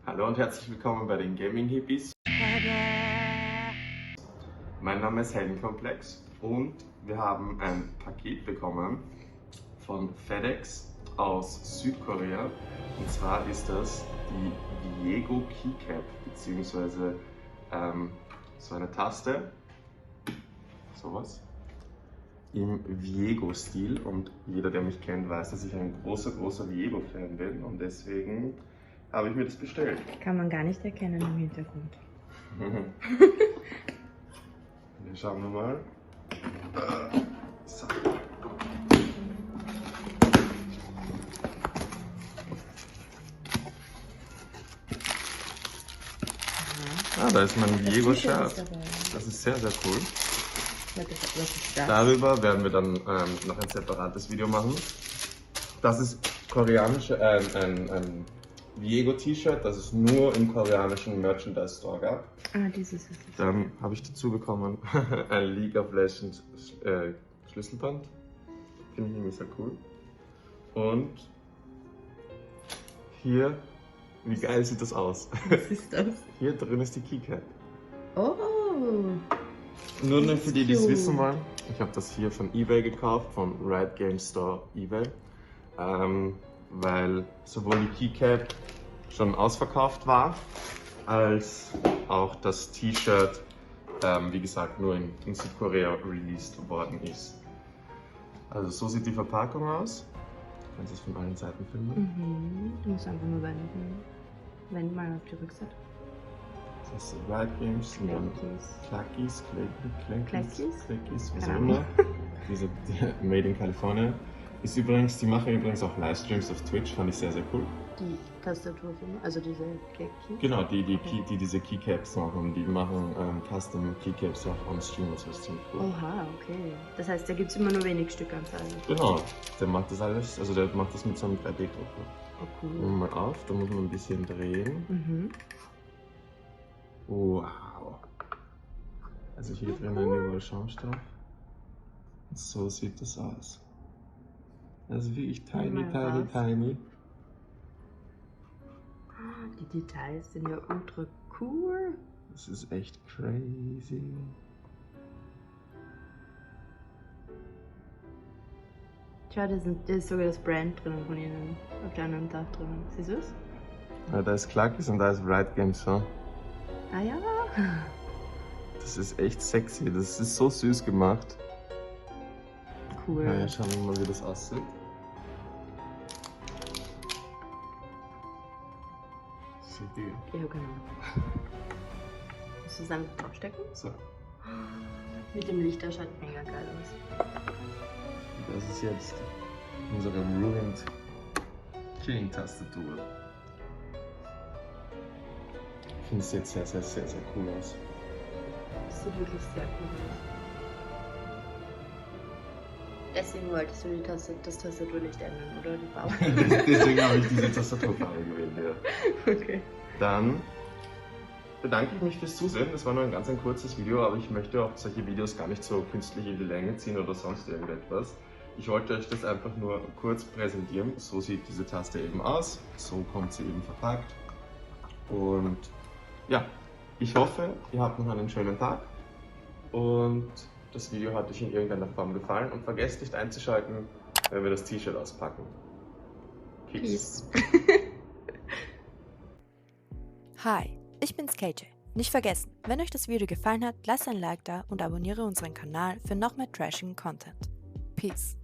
Hallo und herzlich willkommen bei den Gaming Hippies. Mein Name ist Heldenkomplex und wir haben ein Paket bekommen von FedEx aus Südkorea. Und zwar ist das die Viego Keycap, beziehungsweise so eine Taste, sowas, im Viego-Stil. Und jeder, der mich kennt, weiß, dass ich ein großer Viego-Fan bin und deswegen habe ich mir das bestellt. Kann man gar nicht erkennen im Hintergrund. Hier schauen wir mal. So. Da ist mein Viego-Shirt. Das ist sehr cool. Was ist das? Darüber werden wir dann noch ein separates Video machen. Das ist koreanische, ein Viego-T-Shirt, das es nur im koreanischen Merchandise Store gab. Dieses ist es. Dann habe ich dazu bekommen ein League of Legends Schlüsselband. Finde ich irgendwie sehr cool. Und hier, wie geil sieht das aus? Was ist das? Hier drin ist die Keycap. Oh! Nur für die, die es cute. wissen wollen. Ich habe das hier von eBay gekauft, vom Riot Games Store eBay. Weil sowohl die Keycap schon ausverkauft war, als auch das T-Shirt, wie gesagt, nur in Südkorea released worden ist. Also so sieht die Verpackung aus. Du kannst es von allen Seiten finden. Du musst einfach nur wenden. Wend mal auf die Rückseite. Das ist Riot Games, und dann Clackies. Clackies, was auch Keine immer. Diese Made in California. Ist übrigens, die machen übrigens auch Livestreams auf Twitch, fand ich sehr cool. Die Tastatur, also diese Key. Genau, die diese Keycaps machen, die machen Custom Keycaps auch on Stream, das ist ziemlich cool. Oha, okay. Das heißt, da gibt es immer nur wenig Stückanzahlen. Genau, der macht das alles, also der macht das mit so einem 3D-Drucker. Oh, cool. Nehmen wir mal auf, da muss man ein bisschen drehen. Wow. Also hier drinnen überall Schaumstoff. Und so sieht das aus. Also wirklich tiny. Die Details sind ja ultra cool. Das ist echt crazy. Schau, da ist sogar das Brand drinnen von ihnen. Auf der anderen Dach drinnen. Siehst du es? Ja, da ist Clackies und da ist Riot Games, so. Ah ja. Das ist echt sexy, das ist so süß gemacht. Cool. Ja, schauen wir mal, wie das aussieht. Sieht die. Ja, genau. Musst du es einfach draufstecken? So. Mit dem Licht, das schaut mega geil aus. Das ist jetzt unsere Ruined Killing-Tastatur. Ich finde es jetzt sehr cool aus. Das sieht wirklich sehr cool aus. Deswegen wolltest du das Tastaturlicht ändern, oder die Farbe? Deswegen habe ich diese Tastaturfarbe gewählt, ja. Okay. Dann bedanke ich mich fürs Zusehen. Das war nur ein kurzes Video, aber ich möchte auch solche Videos gar nicht so künstlich in die Länge ziehen oder sonst irgendetwas. Ich wollte euch das einfach nur kurz präsentieren. So sieht diese Taste eben aus. So kommt sie eben verpackt. Und ja, ich hoffe, ihr habt noch einen schönen Tag und das Video hat euch in irgendeiner Form gefallen und vergesst nicht einzuschalten, wenn wir das T-Shirt auspacken. Peace. Hi, ich bin's KJ. Nicht vergessen, wenn euch das Video gefallen hat, lasst ein Like da und abonniere unseren Kanal für noch mehr trashigen Content. Peace.